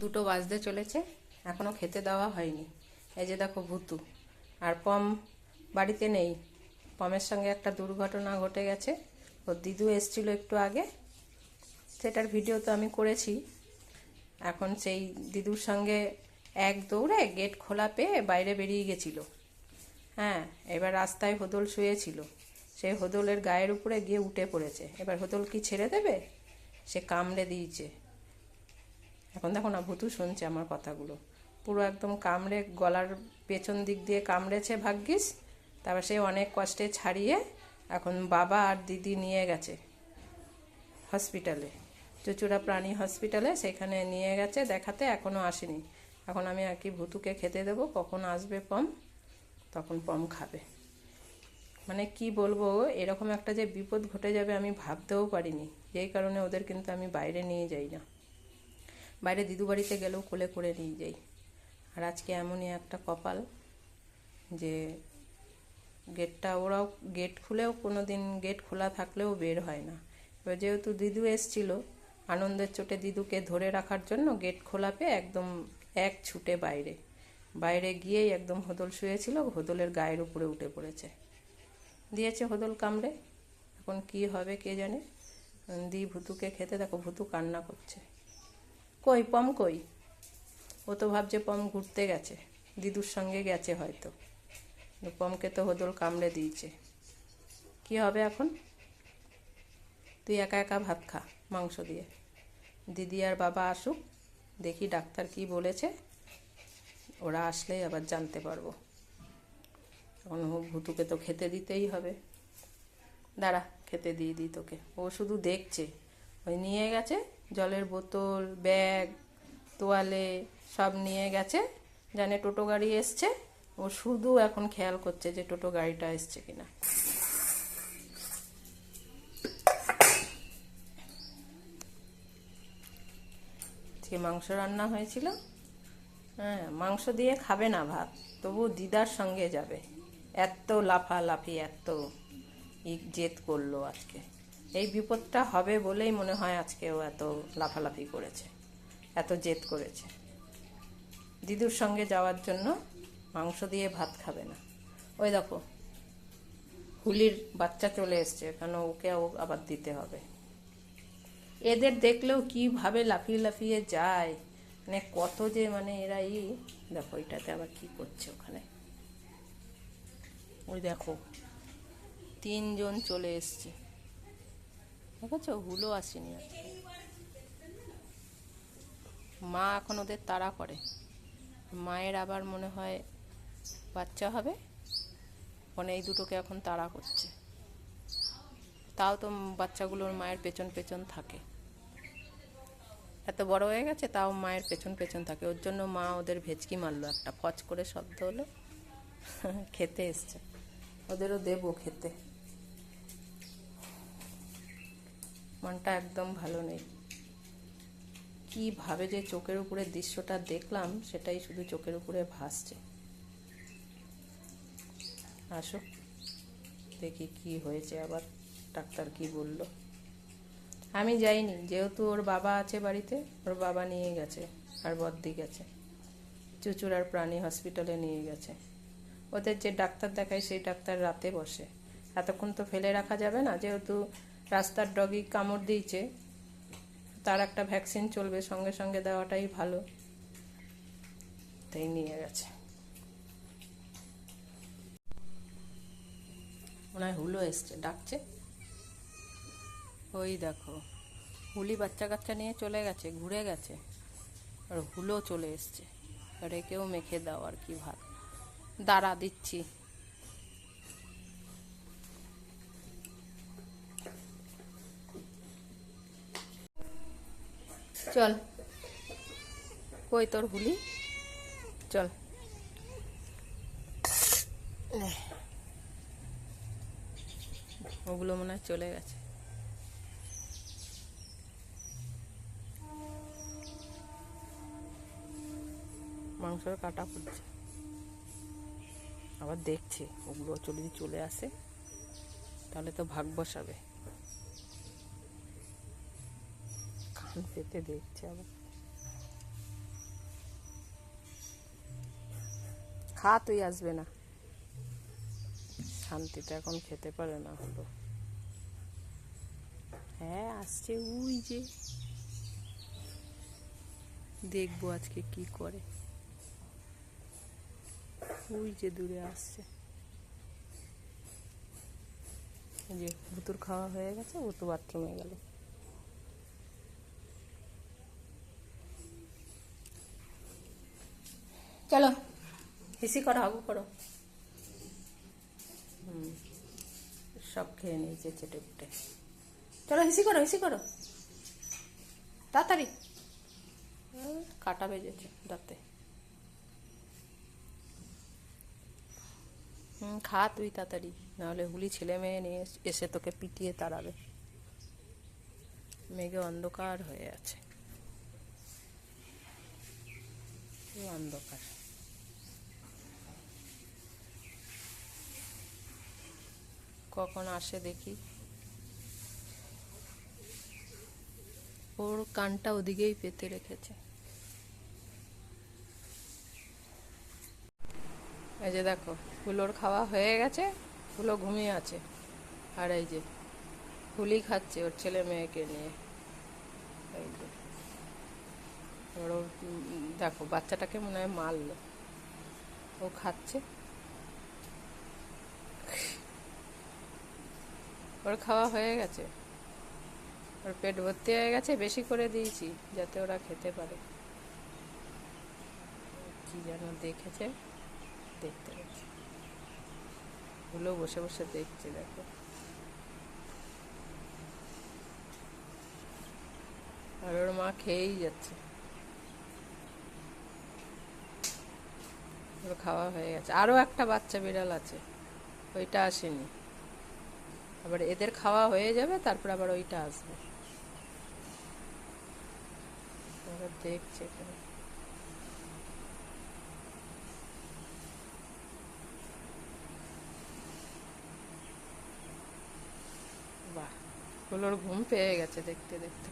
দুটো বাজতে চলেছে, এখনো খেতে দেওয়া হয়নি। এই যে দেখো ভুতু আর পম বাড়িতে নেই। পমের সঙ্গে একটা দুর্ঘটনা ঘটে গেছে। ওর দিদু এসেছিল একটু আগে, সেটার ভিডিও তো আমি করেছি। এখন সেই দিদুর সঙ্গে এক দৌড়ে গেট খোলা পেয়ে বাইরে বেরিয়ে গেছিল। হ্যাঁ, এবার রাস্তায় হোদল শুয়েছিল, সেই হোদলের গায়ের উপরে গিয়ে উঠে পড়েছে। এবার হোদল কি ছেড়ে দেবে? সে কামড়ে দিয়েছে। এখন দেখো না, ভুতু শুনছে আমার কথাগুলো। পুরো একদম কামড়ে গলার পেছন দিক দিয়ে কামড়েছে ভাগ্যিস। তারপর সে অনেক কষ্টে ছাড়িয়ে এখন বাবা আর দিদি নিয়ে গেছে হসপিটালে, চুচুড়া প্রাণী হসপিটালে। সেখানে নিয়ে গেছে দেখাতে, এখনও আসেনি। এখন আমি আর কি ভুতুকে খেতে দেবো, কখন আসবে পম, তখন পম খাবে। মানে কি বলবো, এরকম একটা যে বিপদ ঘটে যাবে আমি ভাবতেও পারিনি। যেই কারণে ওদের কিন্তু আমি বাইরে নিয়ে যাই না। বাইরে দিদু বাড়িতে গেলেও কোলে করে নিয়ে যাই। আর আজকে এমনই একটা কপাল যে ওরাও গেট খুলেও কোনো দিন গেট খোলা থাকলেও বের হয় না। এবার যেহেতু দিদু এসছিল, আনন্দের চোটে দিদুকে ধরে রাখার জন্য গেট খোলা পেয়ে একদম এক ছুটে বাইরে গিয়েই একদম হোদল শুয়েছিল, হোদলের গায়ের উপরে উঠে পড়েছে, দিয়েছে হোদল কামড়ে। এখন কি হবে কে জানে। দি ভুতুকে খেতে, দেখো ভুতু কান্না করছে। কই পম কই? ও তো ভাবছে পম ঘুরতে গেছে, দিদুর সঙ্গে গেছে হয়তো। পমকে তো হোদল কামড়ে দিয়েছে। কি হবে এখন? তুই একা একা ভাত খা মাংস দিয়ে। দিদি আর বাবা আসুক, দেখি ডাক্তার কি বলেছে। ওরা আসলেই আবার জানতে পারবো। এখন ভুতুকে তো খেতে দিতেই হবে। দাঁড়া, খেতে দিয়ে দিই তোকে। ও শুধু দেখছে। ওই নিয়ে গেছে জলের বোতল, ব্যাগ, তোয়ালে সব নিয়ে গেছে, জানে টোটো গাড়ি এসছে। ও শুধু এখন খেয়াল করছে যে টোটো গাড়িটা এসছে কিনা। আজকে মাংস রান্না হয়েছিল। হ্যাঁ, মাংস দিয়ে খাবে না ভাত, তবু দিদার সঙ্গে যাবে। এত লাফালাফি, এত জেদ করলো আজকে। এই বিপদটা হবে বলেই মনে হয় আজকেও এত লাফালাফি করেছে, এত জেদ করেছে। দিদুর সঙ্গে যাওয়ার জন্য মাংস দিয়ে ভাত খাবে না। ওই দেখো হুলির বাচ্চা চলে এসছে, কেন ওকেও আবার দিতে হবে। এদের দেখলেও কিভাবে লাফিয়ে লাফিয়ে যায়, মানে কত যে মানে এরা দেখো এটাতে আবার কি করছে ওখানে। ওই দেখো 3 জন চলে এসছে, দেখেছো? হুলো আসেনি। মা এখন ওদের তাড়া করে। মায়ের আবার মনে হয় বাচ্চা হবে, মানে এই দুটোকে এখন তাড়া করছে। তাও তো বাচ্চাগুলোর মায়ের পেছন পেছন থাকে। এত বড় হয়ে গেছে তাও মায়ের পেছন পেছন থাকে। ওর জন্য মা ওদের ভেচকি মারলো, একটা ফচ করে শব্দ হলো। খেতে এসছে, ওদেরও দেবো খেতে। মনটা একদম ভালো নেই। কিভাবে যে চোখের উপরে দৃশ্যটা দেখলাম, সেটাই শুধু চোখের উপরে ভাসছে। আসো দেখি কি হয়েছে, আবার ডাক্তার কি বলল। আমি যাইনি, যেহেতু ওর বাবা আছে বাড়িতে, ওর বাবা নিয়ে গেছে আর বদ্দি গেছে, চুচুড়ার প্রাণী হসপিটালে নিয়ে গেছে। ওদের যে ডাক্তার দেখায় সেই ডাক্তার রাতে বসে, এতক্ষণ তো ফেলে রাখা যাবে না। যেহেতু রাস্তার ডগি কামড় দিয়েছে, তার একটা ভ্যাকসিন চলবে, সঙ্গে সঙ্গে দেওয়াটাই ভালো, তাই নিয়ে গেছে। মনে হয় হুলো এসছে, ডাকছে। ওই দেখো হুলি বাচ্চা কাচ্চা নিয়ে চলে গেছে, ঘুরে গেছে, আর হুলো চলে এসছে। আর একেও মেখে দাও আর কি ভাত। দাঁড়া দিচ্ছি। চল, কই তোর হুলি? চল। ওগুলো মনে হয় চলে গেছে। মাংসের কাটা পড়ছে, আবার দেখছে ওগুলো যদি চলে আসে তাহলে তো ভাগ বসাবে। কান পেতে দেখছে আবার। খা, তুই আসবে না, শান্তিতে এখন খেতে পারে না হলো। হ্যাঁ আসছে, ওই যে দেখবো আজকে কি করে, ওই যে দূরে আসছে। এই যে ভুতুর খাওয়া হয়ে গেছে, ভুতু বাথরুমে গেল। চলো হিসি করো, হাগু করো। সব খেয়ে নিয়েছে চেটে পুটে। চলো হিসি করো, হিসি করো তাড়াতাড়ি। কাটা বেজেছে দাঁতে। খা তুই তাড়াতাড়ি, নাহলে হুলি ছেলে মেয়ে নিয়ে এসে তোকে পিটিয়ে তাড়াবে। মেঘে অন্ধকার হয়ে আছে, অন্ধকার। কখন আসে দেখি। ওর কানটা ওদিকেই পেতে রেখেছে। এই যে দেখো, হুলোর খাওয়া হয়ে গেছে, হুলো ঘুমিয়ে আছে। আর এই যে হুলি খাচ্ছে ওর ছেলে মেয়েকে নিয়ে। এই যে ওর দেখো, বাচ্চাটাকে মনে হয় মারলো, ও খাচ্ছে। ওর খাওয়া হয়ে গেছে, ওর পেট ভর্তি হয়ে গেছে, বেশি করে দিয়েছি যাতে ওরা খেতে পারে। কি যেন দেখেছে, দেখতে গেছে। হুলো বসে বসে দেখছে, দেখো। আর ওর মা খেয়েই যাচ্ছে। ওর খাওয়া হয়ে গেছে। আরও একটা বাচ্চা বিড়াল আছে, ওইটা আসেনি। আবার এদের খাওয়া হয়ে যাবে, তারপর আবার ওইটা আসবে। ওরা দেখছে এখানে। বাহ, ওগুলোর ঘুম পেয়ে গেছে দেখতে দেখতে।